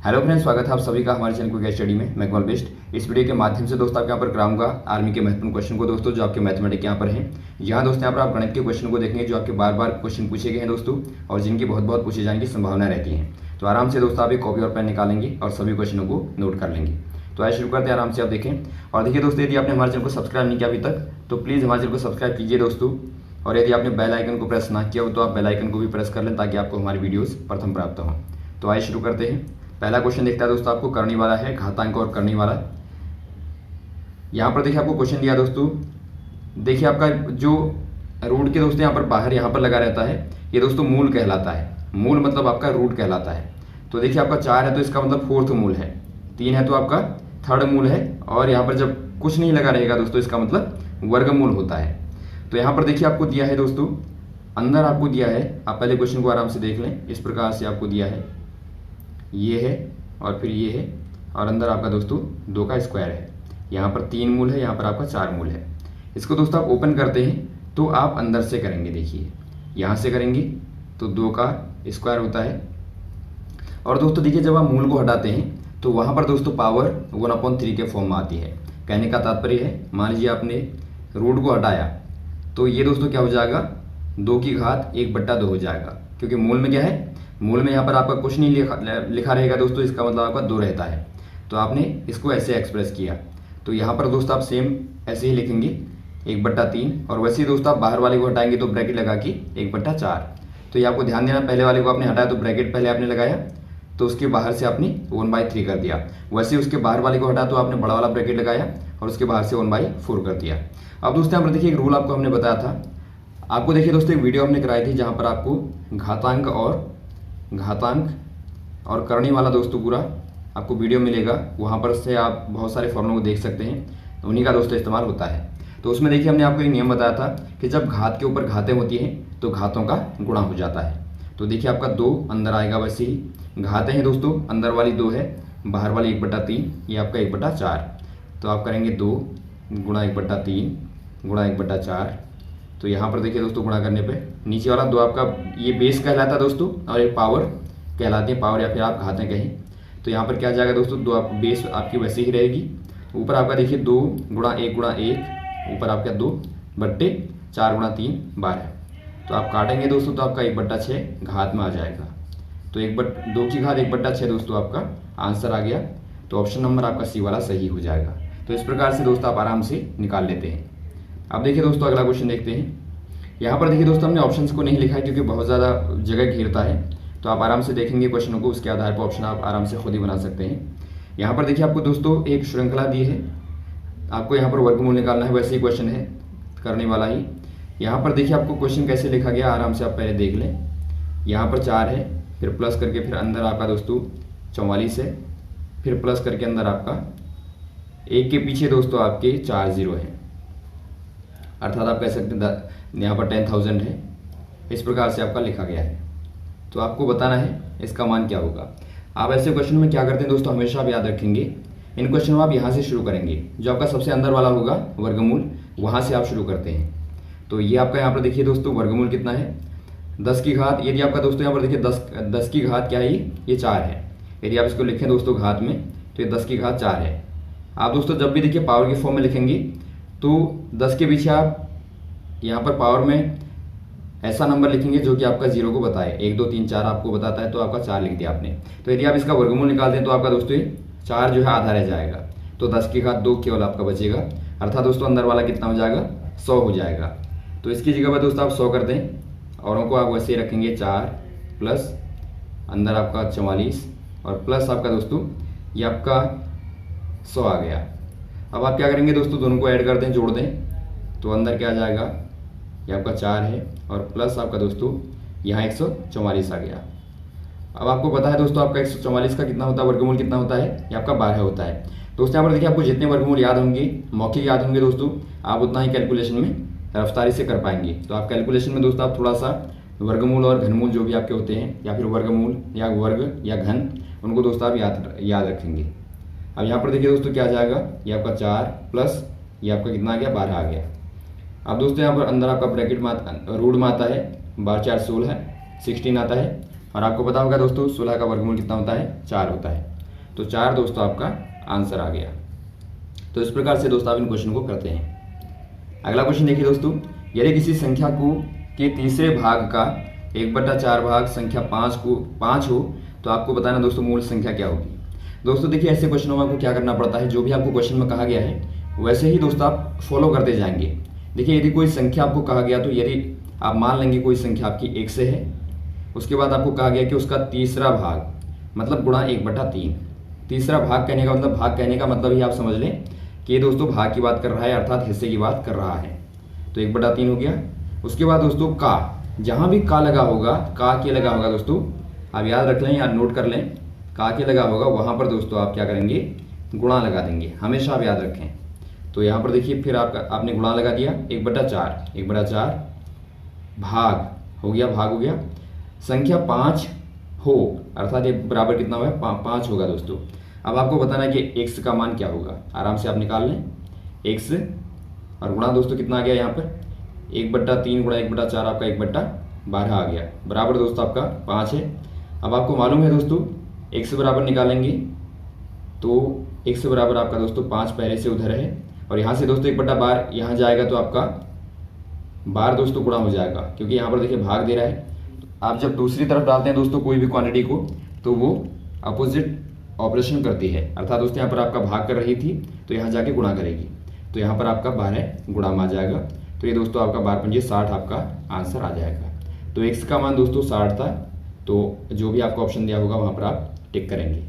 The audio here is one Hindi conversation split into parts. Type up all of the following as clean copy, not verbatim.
हेलो फ्रेंड्स, स्वागत है आप सभी का हमारे चैनल क्विक स्टडी में। मैं कमल बेस्ट। इस वीडियो के माध्यम से दोस्तों आपके यहाँ पर कराऊंगा आर्मी के महत्वपूर्ण क्वेश्चन को दोस्तों, जो आपके मैथमेटिक्स यहाँ पर हैं। यहाँ दोस्तों यहाँ पर आप गणित के क्वेश्चन को देखेंगे जो आपके बार बार क्वेश्चन पूछे गए हैं दोस्तों, और जिनकी बहुत बहुत पूछे जाने की संभावना रहती है। तो आराम से दोस्तों आप एक कॉपी और पेन निकालेंगे और सभी क्वेश्चनों को नोट कर लेंगे। तो आइए शुरू करते हैं, आराम से आप देखें। और देखिए दोस्तों, यदि आपने हमारे चैनल को सब्सक्राइब नहीं किया अभी तक तो प्लीज़ हमारे चैनल को सब्सक्राइब कीजिए दोस्तों। और यदि आपने बेल आइकन को प्रेस ना किया हो तो आप बेल आइकन को भी प्रेस कर लें, ताकि आपको हमारी वीडियोस प्रथम प्राप्त हों। तो आइए शुरू करते हैं। पहला क्वेश्चन देखता है दोस्तों, आपको करने वाला है घातांक और करने वाला। यहाँ पर देखिए आपको क्वेश्चन दिया दोस्तों। देखिए आपका जो रूट के दोस्तों यहाँ पर बाहर यहाँ पर लगा रहता है, ये दोस्तों मूल कहलाता है। मूल मतलब आपका रूट कहलाता है। तो देखिए आपका 4 है तो इसका मतलब फोर्थ मूल है, 3 है तो आपका थर्ड मूल है, और यहाँ पर जब कुछ नहीं लगा रहेगा दोस्तों इसका मतलब वर्गमूल होता है। तो यहाँ पर देखिए आपको दिया है दोस्तों, अंदर आपको दिया है, आप पहले क्वेश्चन को आराम से देख लें। इस प्रकार से आपको दिया है, ये है और फिर ये है, और अंदर आपका दोस्तों 2 का स्क्वायर है। यहाँ पर 3 मूल है, यहाँ पर आपका 4 मूल है। इसको दोस्तों आप ओपन करते हैं तो आप अंदर से करेंगे। देखिए यहाँ से करेंगे तो 2 का स्क्वायर होता है। और दोस्तों देखिए जब आप मूल को हटाते हैं तो वहाँ पर दोस्तों पावर 1/3 के फॉर्म में आती है। कहने का तात्पर्य है, मान लीजिए आपने रूट को हटाया तो ये दोस्तों क्या हो जाएगा, 2 की घात 1/2 हो जाएगा। क्योंकि मूल में क्या है, मूल में यहाँ पर आपका कुछ नहीं लिखा रहेगा दोस्तों, इसका मतलब आपका 2 रहता है। तो आपने इसको ऐसे एक्सप्रेस किया। तो यहाँ पर दोस्तों आप सेम ऐसे ही लिखेंगे 1/3, और वैसे ही दोस्तों आप बाहर वाले को हटाएंगे तो ब्रैकेट लगा के 1/4। तो ये आपको ध्यान देना, पहले वाले को आपने हटाया तो ब्रैकेट पहले आपने लगाया, तो उसके बाहर से आपने 1/3 कर दिया। वैसे उसके बाहर वाले को हटा तो आपने बड़ा वाला ब्रैकेट लगाया और उसके बाहर से 1/4 कर दिया। अब दोस्तों यहाँ पर देखिए एक रूल आपको हमने बताया था। आपको देखिए दोस्तों एक वीडियो हमने कराई थी जहाँ पर आपको घातांक और करने वाला दोस्तों पूरा आपको वीडियो मिलेगा। वहाँ पर से आप बहुत सारे फॉर्मूलों को देख सकते हैं, उन्हीं का दोस्तों इस्तेमाल होता है। तो उसमें देखिए हमने आपको एक नियम बताया था कि जब घात के ऊपर घातें होती हैं तो घातों का गुणा हो जाता है। तो देखिए आपका 2 अंदर आएगा, वैसे ही घातें हैं दोस्तों, अंदर वाली 2 है, बाहर वाली 1/3, ये आपका 1/4। तो आप करेंगे 2 गुणा 1/3 गुणा 1/4। तो यहाँ पर देखिए दोस्तों गुणा करने पे नीचे वाला 2 आपका ये बेस कहलाता है दोस्तों, और एक पावर कहलाती है, पावर या फिर आप घातें कहें। तो यहाँ पर क्या आ जाएगा दोस्तों, 2 आप बेस आपकी वैसे ही रहेगी। ऊपर आपका देखिए 2 गुणा 1 गुणा 1, ऊपर आपका 2/4 गुणा 3 12। तो आप काटेंगे दोस्तों तो आपका 1/6 घात में आ जाएगा। तो 2 की घात 1/6 दोस्तों आपका आंसर आ गया। तो ऑप्शन नंबर आपका सी वाला सही हो जाएगा। तो इस प्रकार से दोस्तों आप आराम से निकाल लेते हैं। अब देखिए दोस्तों अगला क्वेश्चन देखते हैं। यहाँ पर देखिए दोस्तों हमने ऑप्शंस को नहीं लिखा है क्योंकि बहुत ज़्यादा जगह घेरता है। तो आप आराम से देखेंगे क्वेश्चनों को, उसके आधार पर ऑप्शन आप आराम से खुद ही बना सकते हैं। यहाँ पर देखिए आपको दोस्तों एक श्रृंखला दी है, आपको यहाँ पर वर्गमूल निकालना है, वैसे ही क्वेश्चन है करने वाला ही। यहाँ पर देखिए आपको क्वेश्चन कैसे लिखा गया, आराम से आप पहले देख लें। यहाँ पर 4 है, फिर प्लस करके फिर अंदर आपका दोस्तों 44 है, फिर प्लस करके अंदर आपका 1 के पीछे दोस्तों आपके 4 0 है, अर्थात आप कह सकते हैं यहाँ पर 10,000 है। इस प्रकार से आपका लिखा गया है। तो आपको बताना है इसका मान क्या होगा। आप ऐसे क्वेश्चन में क्या करते हैं दोस्तों, हमेशा आप याद रखेंगे, इन क्वेश्चन में आप यहाँ से शुरू करेंगे। जो आपका सबसे अंदर वाला होगा वर्गमूल, वहाँ से आप शुरू करते हैं। तो ये आपका यहाँ पर देखिए दोस्तों वर्गमूल कितना है, 10 की घात। यदि आपका दोस्तों यहाँ पर देखिए 10 की घात क्या है, ये 4 है। यदि आप इसको लिखें दोस्तों घात में तो ये 10 की घात 4 है। आप दोस्तों जब भी देखिए पावर के फॉर्म में लिखेंगे तो 10 के पीछे आप यहाँ पर पावर में ऐसा नंबर लिखेंगे जो कि आपका 0 को बताए। 1 2 3 4 आपको बताता है तो आपका 4 लिख दिया आपने। तो यदि आप इसका वर्गमूल निकाल दें तो आपका दोस्तों 4 जो है आधा रह जाएगा। तो 10 की घात 2 केवल आपका बचेगा, अर्थात दोस्तों अंदर वाला कितना हो जाएगा, 100 हो जाएगा। तो इसकी जगह पर दोस्तों आप 100 कर दें, औरों को आप वैसे ही रखेंगे 4 प्लस अंदर आपका 44 और प्लस आपका दोस्तों ये आपका 100 आ गया। अब आप क्या करेंगे दोस्तों, दोनों को ऐड कर दें, जोड़ दें, तो अंदर क्या आ जाएगा, ये आपका 4 है और प्लस आपका दोस्तों यहाँ 144 आ गया। अब आपको पता है दोस्तों आपका 144 का कितना होता है, वर्गमूल कितना होता है, ये आपका 12 होता है। दोस्तों यहाँ पर देखिए आपको जितने वर्गमूल याद होंगे, मौखिक याद होंगे दोस्तों, आप उतना ही कैलकुलेशन में रफ्तारी से कर पाएंगे। तो आप कैलकुलेशन में दोस्तों आप थोड़ा सा वर्गमूल और घनमूल जो भी आपके होते हैं, या फिर वर्गमूल या वर्ग या घन, उनको दोस्तों आप याद रखेंगे। अब यहाँ पर देखिए दोस्तों क्या आ जाएगा, ये आपका 4 प्लस ये आपका कितना आ गया, 12 आ गया। अब दोस्तों यहाँ पर अंदर आपका ब्रैकेट में रूट में आता है, 12 4 16 16 आता है। और आपको पता होगा दोस्तों 16 का वर्गमूल कितना होता है, 4 होता है। तो 4 दोस्तों आपका आंसर आ गया। तो इस प्रकार से दोस्तों आप इन क्वेश्चन को करते हैं। अगला क्वेश्चन देखिए दोस्तों, यदि किसी संख्या को के तीसरे भाग का 1/4 भाग संख्या 5 हो तो आपको बताना दोस्तों मूल संख्या क्या होगी। दोस्तों देखिए ऐसे क्वेश्चनों में आपको क्या करना पड़ता है, जो भी आपको क्वेश्चन में कहा गया है वैसे ही दोस्तों आप फॉलो करते जाएंगे। देखिए यदि कोई संख्या आपको कहा गया तो यदि आप मान लेंगे कोई संख्या आपकी 1 से है, उसके बाद आपको कहा गया कि उसका तीसरा भाग मतलब गुणा 1/3। तीसरा भाग कहने का मतलब, भाग कहने का मतलब ही आप समझ लें कि ये दोस्तों भाग की बात कर रहा है, अर्थात हिस्से की बात कर रहा है। तो 1/3 हो गया। उसके बाद दोस्तों का, जहाँ भी का लगा होगा, का के लगा होगा दोस्तों आप याद रख लें या नोट कर लें, का के लगा होगा वहाँ पर दोस्तों आप क्या करेंगे, गुणा लगा देंगे, हमेशा आप याद रखें। तो यहाँ पर देखिए फिर आपने गुणा लगा दिया 1/4 भाग हो गया, भाग हो गया संख्या 5 हो, अर्थात ये बराबर कितना हुआ है 5 होगा दोस्तों। अब आपको बताना है कि x का मान क्या होगा, आराम से आप निकाल लें x और गुणा दोस्तों कितना आ गया यहाँ पर 1/3 गुणा 1/4 आपका 1/12 आ गया, बराबर दोस्तों आपका 5 है। अब आपको मालूम है दोस्तों x बराबर निकालेंगे तो x बराबर आपका दोस्तों 5 पहले से उधर है और यहाँ से दोस्तों 1/12 यहाँ जाएगा तो आपका 12 दोस्तों गुणा हो जाएगा, क्योंकि यहाँ पर देखिए भाग दे रहा है। आप जब दूसरी तरफ डालते हैं दोस्तों कोई भी क्वांटिटी को तो वो अपोजिट ऑपरेशन करती है, अर्थात दोस्तों यहाँ पर आपका भाग कर रही थी तो यहाँ जाके गुणा करेगी, तो यहाँ पर आपका 12 गुणा में आ जाएगा। तो ये दोस्तों आपका 12×5 60 आपका आंसर आ जाएगा। तो x का मान दोस्तों 60 था, तो जो भी आपको ऑप्शन दिया होगा वहाँ पर आप टिक करेंगे।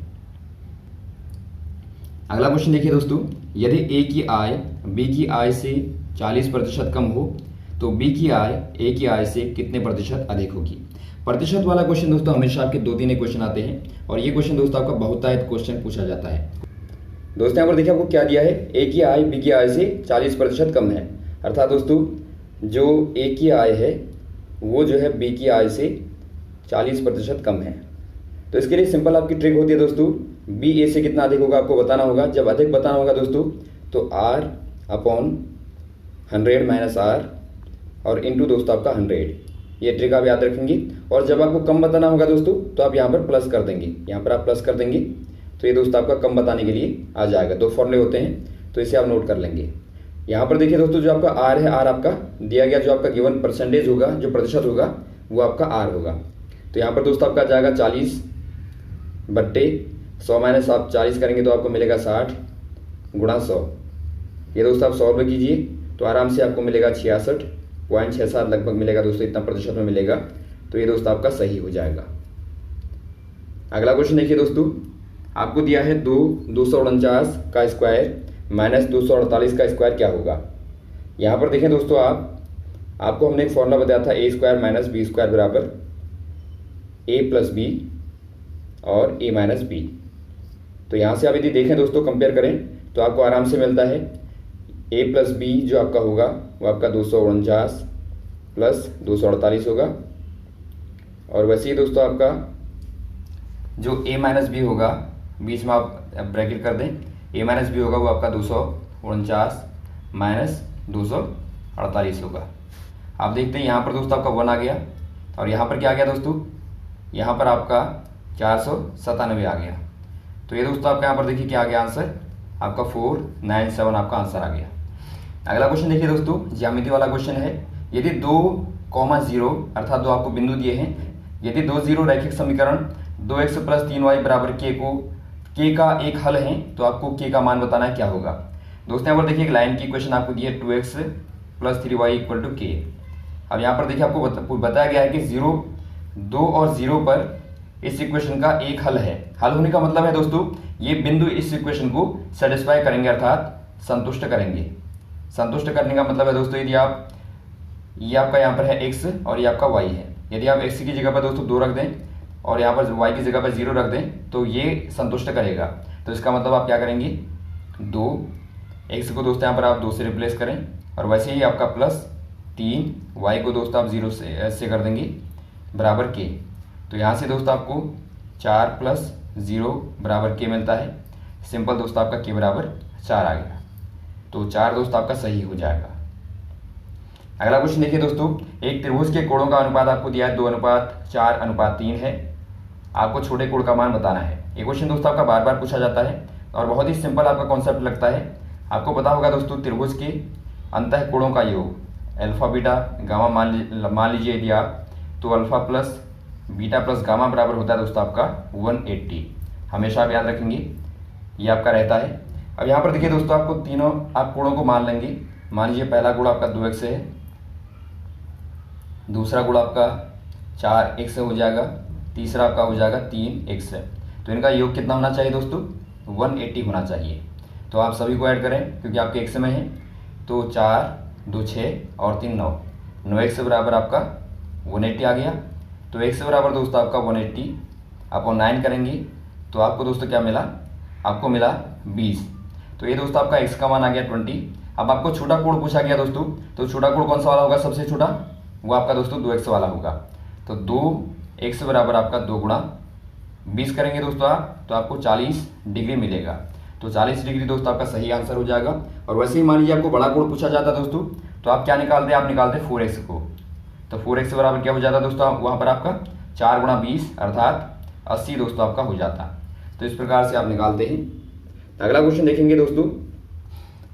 अगला क्वेश्चन देखिए दोस्तों, यदि a की आय b की आय से 40% कम हो तो b की आय a की आय से कितने प्रतिशत अधिक होगी। प्रतिशत वाला क्वेश्चन दोस्तों हमेशा आपके 2-3 क्वेश्चन आते हैं और ये क्वेश्चन दोस्तों आपका बहुतायत क्वेश्चन पूछा जाता है। दोस्तों यहाँ पर देखिए आपको क्या दिया है, a की आय b की आय से 40% कम है, अर्थात दोस्तों जो a की आय है वो जो है b की आय से 40% कम है। तो इसके लिए सिंपल आपकी ट्रिक होती है दोस्तों, b a से कितना अधिक होगा आपको बताना होगा। जब अधिक बताना होगा दोस्तों तो r/100 माइनस r और इंटू दोस्तों आपका 100, ये ट्रिक आप याद रखेंगे। और जब आपको कम बताना होगा दोस्तों तो आप यहाँ पर प्लस कर देंगे, यहाँ पर आप प्लस कर देंगे तो ये दोस्तों आपका कम बताने के लिए आ जाएगा। 2 फॉर्मूले होते हैं तो इसे आप नोट कर लेंगे। यहाँ पर देखिए दोस्तों जो आपका r है, r आपका दिया गया, जो आपका गिवन परसेंटेज होगा, जो प्रतिशत होगा वो आपका r होगा। तो यहाँ पर दोस्तों आपका आ जाएगा 40/100 माइनस आप 40 करेंगे तो आपको मिलेगा 60 गुणा 100। ये दोस्तों आप 100 रुपये कीजिए तो आराम से आपको मिलेगा 66.67 लगभग मिलेगा दोस्तों, इतना प्रतिशत में मिलेगा। तो ये दोस्तों आपका सही हो जाएगा। अगला क्वेश्चन देखिए दोस्तों, आपको दिया है 249 का स्क्वायर माइनस 248 का स्क्वायर क्या होगा। यहाँ पर देखें दोस्तों आपको हमने एक फॉर्मूला बताया था a² माइनस b² बराबर a प्लस बी और a माइनस बी। तो यहाँ से आप यदि देखें दोस्तों कंपेयर करें तो आपको आराम से मिलता है a प्लस बी जो आपका होगा वो आपका 249 प्लस 248 होगा, और वैसे ही दोस्तों आपका जो a माइनस बी होगा बीच में आप ब्रैकेट कर दें, a माइनस बी होगा वो आपका 249 माइनस 248 होगा। आप देखते हैं यहाँ पर दोस्तों आपका 1 आ गया और यहाँ पर क्या आ गया दोस्तों, यहाँ पर आपका 497 आ गया। तो ये दोस्तों आपका यहाँ पर देखिए क्या आ गया आंसर, आपका 497 आपका आंसर आ गया। अगला क्वेश्चन देखिए दोस्तों, ज्यामिति वाला क्वेश्चन है। यदि 2,0 अर्थात 2 आपको बिंदु दिए हैं, यदि 2 0 रैखिक समीकरण 2x प्लस 3y बराबर k का एक हल है तो आपको k का मान बताना है क्या होगा। दोस्तों यहाँ पर देखिए एक लाइन की इक्वेशन आपको दी है 2x plus 3y equal to k। अब यहाँ पर देखिए आपको बताया गया है कि 2 और 0 पर इस इक्वेशन का एक हल है। हल होने का मतलब है दोस्तों ये बिंदु इस इक्वेशन को सेटिस्फाई करेंगे, अर्थात संतुष्ट करेंगे। संतुष्ट करने का मतलब है दोस्तों यदि आप ये आपका यहाँ पर है x और ये आपका y है, यदि आप x की जगह पर दोस्तों 2 रख दें और यहाँ पर y की जगह पर 0 रख दें तो ये संतुष्ट करेगा। तो इसका मतलब आप क्या करेंगे, 2 x को दोस्तों यहाँ पर आप 2 से रिप्लेस करें और वैसे ही आपका प्लस 3 y को दोस्तों आप 0 से कर देंगे बराबर k। तो यहाँ से दोस्तों आपको 4 प्लस 0 बराबर k मिलता है। सिंपल दोस्तों आपका k बराबर 4 आ गया। तो 4 दोस्तों आपका सही हो जाएगा। अगला क्वेश्चन देखिए दोस्तों, एक त्रिभुज के कोणों का अनुपात आपको दिया है 2:4:3 है। आपको छोटे कोण का मान बताना है। ये क्वेश्चन दोस्तों आपका बार बार पूछा जाता है और बहुत ही सिंपल आपका कॉन्सेप्ट लगता है। आपको पता होगा दोस्तों, त्रिभुज के अंतः कोणों का योग अल्फा बीटा गामा मान लीजिए यदि आप, तो alpha plus beta plus gamma बराबर होता है दोस्तों आपका 180। हमेशा आप याद रखेंगे, ये आपका रहता है। अब यहाँ पर देखिए दोस्तों, आपको तीनों आप कोणों को मान लेंगे। मान लीजिए पहला गुण आपका 2x है, दूसरा गुण आपका 4x हो जाएगा, तीसरा आपका हो जाएगा 3x है। तो इनका योग कितना होना चाहिए दोस्तों? 180 होना चाहिए। तो आप सभी को ऐड करें क्योंकि आपके x में है, तो 4 2 6 और 3 9, 9x बराबर आपका 180 आ गया। तो x बराबर दोस्तों आपका 180 अपॉन 9 करेंगे तो आपको दोस्तों क्या मिला? आपको मिला 20। तो ये दोस्तों आपका x का मान आ गया 20। अब आपको छोटा कोण पूछा गया दोस्तों, तो छोटा कोण कौन सा वाला होगा? सबसे छोटा वो आपका दोस्तों 2x वाला होगा। तो 2x बराबर आपका 2 गुणा 20 करेंगे दोस्तों आप, तो आपको 40 डिग्री मिलेगा। तो 40 डिग्री दोस्तों आपका सही आंसर हो जाएगा। और वैसे ही मान लीजिए आपको बड़ा कोण पूछा जाता दोस्तों, तो आप क्या निकालते? आप निकालते 4x को। तो 4x बराबर क्या हो जाता दोस्तों? वहाँ पर आपका 4 गुणा 20 अर्थात 80 दोस्तों आपका हो जाता। तो इस प्रकार से आप निकालते हैं। अगला क्वेश्चन देखेंगे दोस्तों,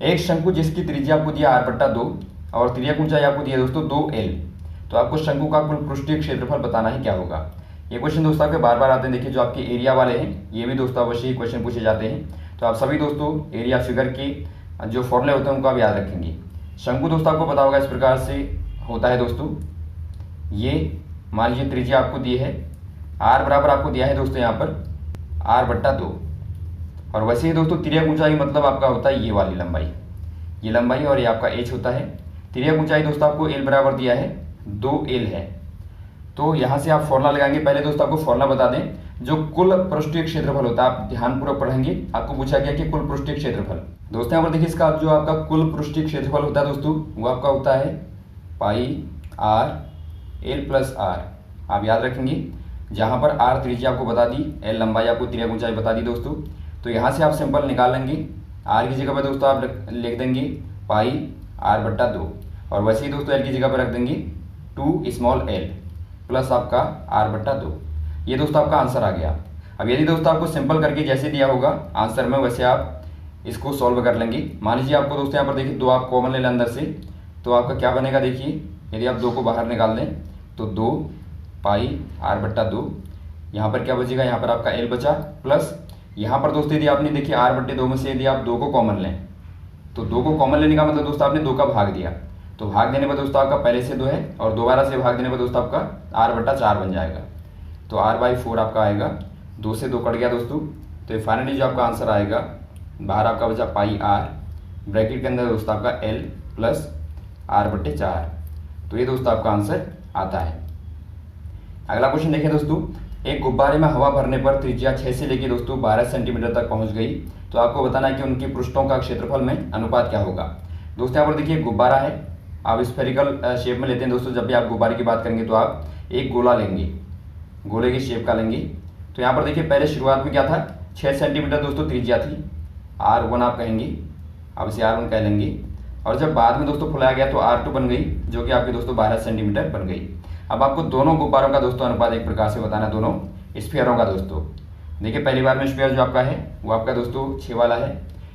एक शंकु जिसकी त्रिज्या आपको दिया r/2 और तिर्यक ऊंचाई आपको दिया दोस्तों 2l, तो आपको शंकु का कुल पृष्ठीय क्षेत्रफल बताना है, क्या होगा? ये क्वेश्चन दोस्तों आपके बार बार आते हैं। देखिए जो आपके एरिया वाले हैं, ये भी दोस्तों अवश्य ही क्वेश्चन पूछे जाते हैं। तो आप सभी दोस्तों एरिया फिगर के जो फॉर्मूले होते हैं उनको आप याद रखेंगे। शंकु दोस्तों आपको पता होगा इस प्रकार से होता है दोस्तों। ये मान लीजिए त्रिज्या आपको दी है, r बराबर आपको दिया है दोस्तों यहाँ पर r/2, और वैसे ही दोस्तों तिर्यक ऊंचाई मतलब आपका होता है ये वाली लंबाई, ये लंबाई, और ये आपका h होता है। तिर्यक ऊंचाई दोस्तों आपको l बराबर दिया है 2l है। तो यहाँ से आप फॉर्मूला लगाएंगे। पहले दोस्तों आपको फॉर्मूला बता दें, जो कुल पृष्ठीय क्षेत्रफल होता है, आप ध्यानपूर्वक पढ़ेंगे। आपको पूछा गया कि कुल पृष्ठीय क्षेत्रफल, दोस्तों यहाँ पर देखिए इसका जो आपका कुल पृष्ठीय क्षेत्रफल होता है दोस्तों, वो आपका होता है पाई r l प्लस r। आप याद रखेंगे, जहाँ पर r त्रिज्या आपको बता दी, l लंबाई आपको तिर्यक ऊंचाई बता दी दोस्तों। तो यहाँ से आप सिंपल निकाल लेंगे। r की जगह पर दोस्तों आप लिख देंगे पाई r/2, और वैसे ही दोस्तों l की जगह पर रख देंगे 2 स्मॉल l प्लस आपका r/2। ये दोस्तों आपका आंसर आ गया। अब यदि दोस्तों आपको सिंपल करके जैसे दिया होगा आंसर में, वैसे आप इसको सॉल्व कर लेंगे। मान लीजिए आपको दोस्तों यहाँ पर देखिए 2 आप कॉमन ले लें अंदर से, तो आपका क्या बनेगा? देखिए यदि आप 2 को बाहर निकाल दें तो 2 पाई r/2, यहाँ पर क्या बचेगा? यहाँ पर आपका l बचा, प्लस यहाँ पर दोस्तों यदि आपने देखिए r/2 में से यदि आप 2 को कॉमन लें, तो 2 को कॉमन लेने का मतलब दोस्तों आपने 2 का भाग दिया। तो भाग देने पर दोस्तों आपका पहले से 2 है, और दोबारा से भाग देने पर दोस्तों आपका r/4 बन जाएगा। तो r/4 आपका आएगा, 2 से 2 कट गया दोस्तों। तो ये फाइनली जो आपका आंसर आएगा, बाहर आपका बचा पाई r, ब्रैकेट के अंदर दोस्तों आपका l प्लस r/4। तो ये दोस्तों आपका आंसर आता है। अगला क्वेश्चन देखें दोस्तों, एक गुब्बारे में हवा भरने पर त्रिज्या 6 से लेकर दोस्तों 12 सेंटीमीटर तक पहुंच गई, तो आपको बताना है कि उनके पृष्ठों का क्षेत्रफल में अनुपात क्या होगा। दोस्तों यहाँ पर देखिए गुब्बारा है, आप स्फेरिकल शेप में लेते हैं दोस्तों। जब भी आप गुब्बारे की बात करेंगे तो आप एक गोला लेंगे, गोले की शेप का लेंगे। तो यहाँ पर देखिए पहले शुरुआत में क्या था? 6 सेंटीमीटर दोस्तों त्रिज्या थी, r1 आप कहेंगे, आप इसे r1 कह लेंगे। और जब बाद में दोस्तों फुलाया गया तो r2 बन गई, जो कि आपकी दोस्तों 12 सेंटीमीटर बन गई। अब आपको दोनों गुब्बारों का दोस्तों अनुपात एक प्रकार से बताना है, दोनों स्फीयरों का दोस्तों। देखिए पहली बार में स्फीयर जो आपका है वो आपका दोस्तों 6 वाला है,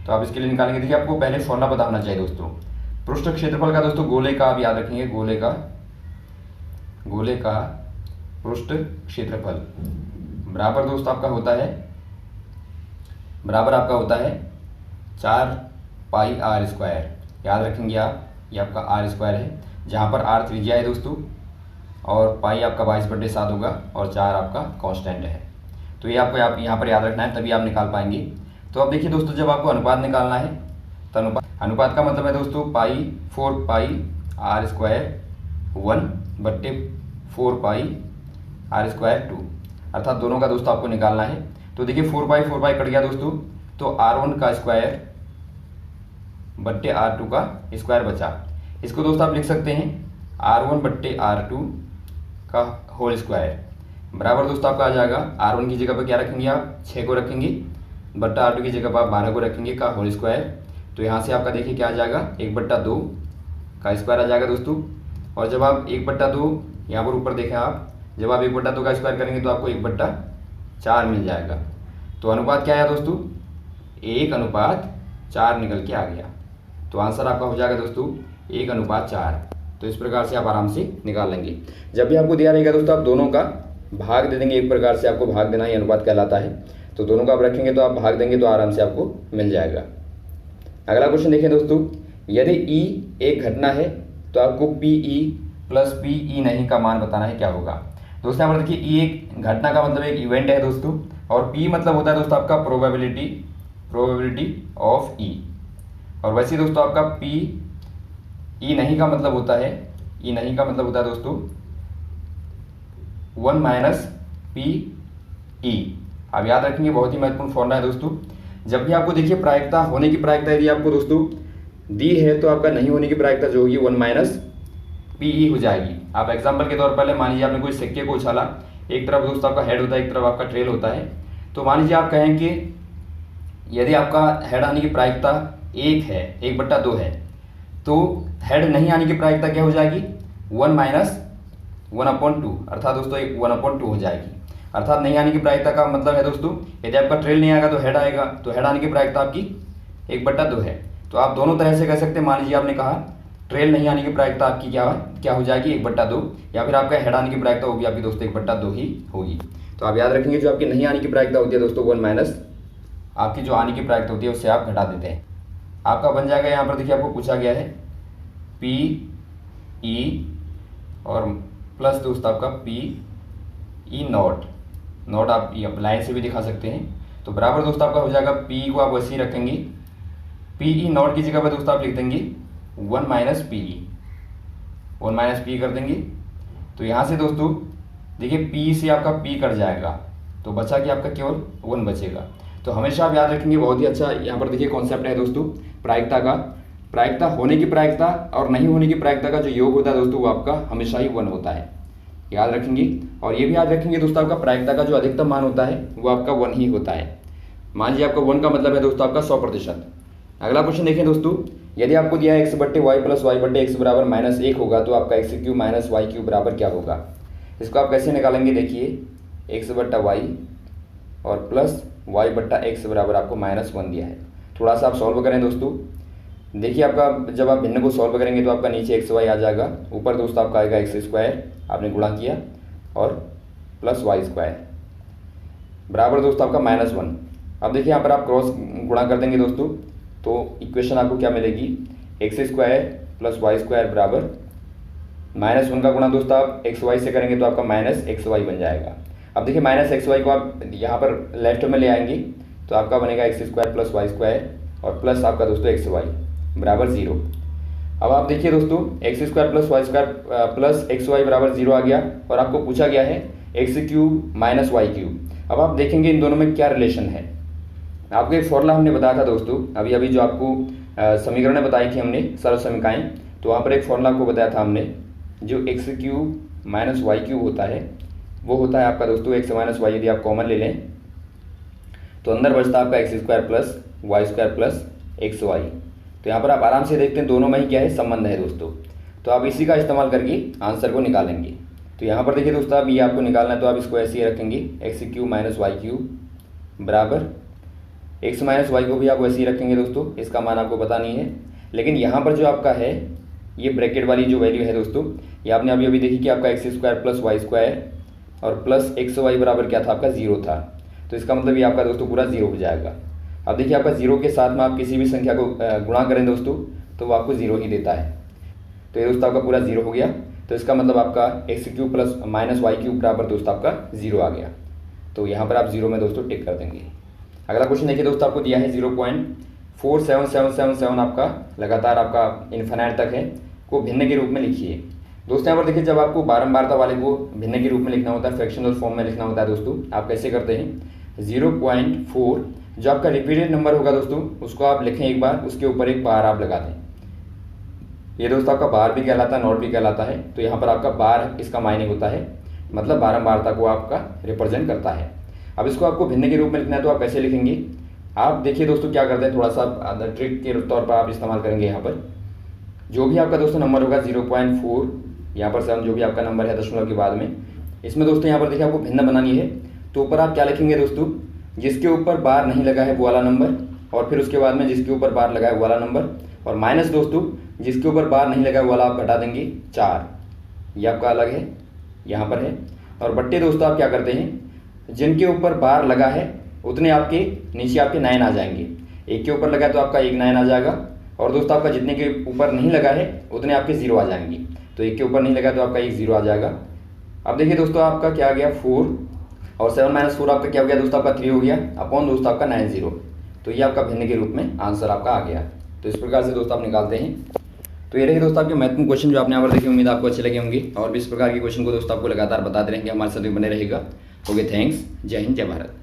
तो आप इसके लिए निकालेंगे। देखिए आपको पहले फॉर्मूला पता होना चाहिए दोस्तों, पृष्ठ क्षेत्रफल का दोस्तों गोले का आप याद रखेंगे, गोले का पृष्ठ क्षेत्रफल बराबर दोस्तों आपका होता है 4 पाई r²। याद रखेंगे आप, ये आपका r² है, जहाँ पर r त्रिज्या है दोस्तों, और पाई आपका 22/7 होगा, और 4 आपका कांस्टेंट है। तो ये आपको यहाँ पर याद रखना है, तभी आप निकाल पाएंगे। तो अब देखिए दोस्तों, जब आपको अनुपात निकालना है तो अनुपात का मतलब है दोस्तों 4 पाई r² 1/4 पाई r² 2, अर्थात दोनों का दोस्तों आपको निकालना है। तो देखिए 4 पाई कट गया दोस्तों, तो r1 का स्क्वायर बट्टे r2 का स्क्वायर बचा। इसको दोस्तों आप लिख सकते हैं r1 बट्टे r2 का होल स्क्वायर बराबर दोस्तों आपका आ जाएगा, r1 की जगह पर क्या रखेंगे आप? 6 को रखेंगे, बट्टा r2 की जगह पर आप 12 को रखेंगे का होल स्क्वायर। तो यहाँ से आपका देखिए क्या आ जाएगा? 1/2 का स्क्वायर आ जाएगा दोस्तों। और जब आप 1/2 यहाँ पर ऊपर देखें आप, जब आप 1/2 का स्क्वायर करेंगे तो आपको 1/4 मिल जाएगा। तो अनुपात क्या आया दोस्तों, 1:4 निकल के आ गया। तो आंसर आपका हो जाएगा दोस्तों 1:4। तो इस प्रकार से आप आराम से निकाल लेंगे। जब भी आपको दिया रहेगा दोस्तों, आप दोनों का भाग दे देंगे। एक प्रकार से आपको भाग देना ही अनुपात कहलाता है। तो दोनों का आप रखेंगे तो आप भाग देंगे तो आराम से आपको मिल जाएगा। अगला क्वेश्चन देखें दोस्तों, यदि ई एक घटना है तो आपको पीई प्लस पीई नहीं का मान बताना है, क्या होगा। दोस्तों यहाँ पर देखिए, ई एक घटना का मतलब एक इवेंट है दोस्तों, और पी मतलब होता है दोस्तों आपका प्रोबेबिलिटी ऑफ ई। और वैसे दोस्तों आपका पी ई नहीं का मतलब होता है, ई नहीं का मतलब होता है दोस्तों 1 माइनस पी ई। आप याद रखेंगे, बहुत ही महत्वपूर्ण फॉर्मूला है दोस्तों। जब भी आपको देखिए प्रायिकता होने की प्रायिकता यदि आपको दोस्तों दी है तो आपका नहीं होने की प्रायिकता जो होगी 1 माइनस पीई हो जाएगी। आप एग्जांपल के तौर पर पहले मान लीजिए आपने कोई सिक्के को उछाला, एक तरफ दोस्तों आपका हेड होता है, एक तरफ आपका टेल होता है। तो मान लीजिए आप कहें कि यदि आपका हेड आने की प्रायिकता 1 है, 1/2 है, तो हेड नहीं आने की प्रायिकता क्या हो जाएगी 1 माइनस 1/2, अर्थात दोस्तों 1/2 हो जाएगी। अर्थात नहीं आने की प्रायिकता का मतलब है दोस्तों, यदि आपका ट्रेल नहीं आएगा तो हेड आएगा, तो हेड आने की प्रायिकता आपकी 1/2 है। तो आप दोनों तरह से कह सकते हैं। मान लीजिए आपने कहा ट्रेल नहीं आने की प्रायिकता आपकी क्या हो जाएगी 1/2, या फिर आपका हेड आने की प्रायिकता होगी आपकी दोस्तों 1/2 ही होगी। तो आप याद रखेंगे, जो आपकी नहीं आने की प्रायिकता होती है दोस्तों 1 माइनस आपकी जो आने की प्रायिकता होती है उससे आप घटा देते हैं। आपका बन जाएगा, यहाँ पर देखिए आपको पूछा गया है पी ई और प्लस दोस्तों आपका पी ई नॉट आप लाइन से भी दिखा सकते हैं। तो बराबर दोस्तों आपका हो जाएगा, पी को आप वैसे ही रखेंगे, पी ई नॉट की जगह पर दोस्तों आप लिख देंगे 1 minus P E, 1 minus P कर देंगे। तो यहाँ से दोस्तों देखिए पी से आपका पी कट जाएगा, तो बचा कि आपका केवल 1 बचेगा। तो हमेशा आप याद रखेंगे, बहुत ही अच्छा यहाँ पर देखिए कॉन्सेप्ट है दोस्तों प्रायिकता का। प्रायिकता होने की प्रायिकता और नहीं होने की प्रायिकता का जो योग होता है दोस्तों वो आपका हमेशा ही 1 होता है, याद रखेंगे। और ये भी याद रखेंगे दोस्तों, आपका प्रायिकता का जो अधिकतम मान होता है वो आपका 1 ही होता है। मान लीजिए आपका 1 का मतलब है दोस्तों आपका 100%। अगला क्वेश्चन देखें दोस्तों, यदि आपको दिया है x/y प्लस y/x बराबर -1 होगा तो आपका x³ माइनस y³ बराबर क्या होगा। इसको आप कैसे निकालेंगे, देखिए x/y और प्लस y/x बराबर आपको -1 दिया है। थोड़ा सा आप सॉल्व करें दोस्तों। देखिए आपका जब आप भिन्न को सॉल्व करेंगे तो आपका नीचे xy आ जाएगा, ऊपर दोस्तों आपका आएगा x² आपने गुणा किया और प्लस y² बराबर दोस्तों आपका -1। अब देखिए यहाँ पर आप क्रॉस गुणा कर देंगे दोस्तों, तो इक्वेशन आपको क्या मिलेगी, x² प्लस y² बराबर -1 का गुणा दोस्तों आप xy से करेंगे तो आपका -xy बन जाएगा। अब देखिए -xy को आप यहाँ पर लेफ्ट में ले आएंगे तो आपका बनेगा x² प्लस y² और प्लस आपका दोस्तों xy बराबर 0। अब आप देखिए दोस्तों x² plus y² plus xy बराबर 0 आ गया, और आपको पूछा गया है x³ माइनस y³। अब आप देखेंगे इन दोनों में क्या रिलेशन है। आपको एक फॉर्मूला हमने बताया था दोस्तों, अभी जो आपको समीकरणें बताई थी हमने सरल समीकरण, तो वहाँ पर एक फॉर्मूला आपको बताया था हमने, जो x³ माइनस y³ होता है वो होता है आपका दोस्तों x माइनस y। यदि आप कॉमन ले लें तो अंदर बचता है आपका x² plus y² plus xy। तो यहाँ पर आप आराम से देखते हैं दोनों में ही क्या है, संबंध है दोस्तों। तो आप इसी का इस्तेमाल करके आंसर को निकालेंगे। तो यहाँ पर देखिए दोस्तों, अब ये आपको निकालना है तो आप इसको ऐसे ही रखेंगे, x³ माइनस y³ बराबर x माइनस y को भी आप वैसे ही रखेंगे दोस्तों, इसका मान आपको पता नहीं है। लेकिन यहाँ पर जो आपका है ये ब्रैकेट वाली जो वैल्यू है दोस्तों, ये आपने अभी देखी कि आपका x² प्लस y² और प्लस xy बराबर क्या था आपका 0 था। तो इसका मतलब ये आपका दोस्तों पूरा 0 हो जाएगा। अब देखिए आपका 0 के साथ में आप किसी भी संख्या को गुणा करें दोस्तों तो वो आपको 0 ही देता है। तो ये दोस्तों आपका पूरा 0 हो गया। तो इसका मतलब आपका x³ प्लस माइनस y³ बराबर दोस्तों आपका 0 आ गया। तो यहाँ पर आप 0 में दोस्तों टिक कर देंगे। अगला क्वेश्चन देखिए दोस्तों, आपको दिया है 0.47777 आपका लगातार आपका इन्फिनिट तक है को भिन्न के रूप में लिखिए। दोस्तों यहाँ पर देखिए, जब आपको बारंबारता वाले को भिन्न के रूप में लिखना होता है, फ्रैक्शनल फॉर्म में लिखना होता है दोस्तों, आप कैसे करते हैं, 0.4 जो आपका रिपीटेड नंबर होगा दोस्तों उसको आप लिखें एक बार, उसके ऊपर एक बार आप लगा दें। ये दोस्तों आपका बार भी कहलाता है, नॉट भी कहलाता है। तो यहाँ पर आपका बार इसका मायने होता है, मतलब बारंबारता को आपका रिप्रेजेंट करता है। अब इसको आपको भिन्न के रूप में लिखना है तो आप कैसे लिखेंगे, आप देखिए दोस्तों क्या करते हैं, थोड़ा सा ट्रिक के तौर पर आप इस्तेमाल करेंगे। यहाँ पर जो भी आपका दोस्तों नंबर होगा 0.4 यहाँ पर 7 जो भी आपका नंबर है दशमलव के बाद में, इसमें दोस्तों यहाँ पर देखिए आपको भिन्न बनानी है। तो ऊपर आप क्या लिखेंगे दोस्तों, जिसके ऊपर बार नहीं लगा है वो वाला नंबर, और फिर उसके बाद में जिसके ऊपर बार लगा है वो वाला नंबर, और माइनस दोस्तों जिसके ऊपर बार नहीं लगा है वो वाला आप घटा देंगे 4, ये आपका अलग है, यहाँ पर है। और बट्टे दोस्तों आप क्या करते हैं, जिनके ऊपर बार लगा है उतने आपके नीचे आपके 9 आ जाएंगे। एक के ऊपर लगा है तो आपका एक 9 आ जाएगा, और दोस्तों आपका जितने के ऊपर नहीं लगा है उतने आपके 0 आ जाएंगे। तो एक के ऊपर नहीं लगा तो आपका एक 0 आ जाएगा। अब देखिए दोस्तों आपका क्या आ गया 4, और 7 - 4 आपका क्या हो गया दोस्तों, आपका 3 हो गया, अपॉन दोस्तों आपका 90। तो ये आपका भिन्न के रूप में आंसर आपका आ गया। तो इस प्रकार से दोस्तों आप निकालते हैं। तो ये रहे दोस्तों आपके महत्वपूर्ण क्वेश्चन जो आपने यहाँ पर देखे, उम्मीद आपको अच्छे लगे होंगे, और भी इस प्रकार के क्वेश्चन को दोस्तों आपको लगातार बताते रहेंगे, हमारे साथ भी बने रहेगा। ओके, थैंक्स, जय हिंद, जय भारत।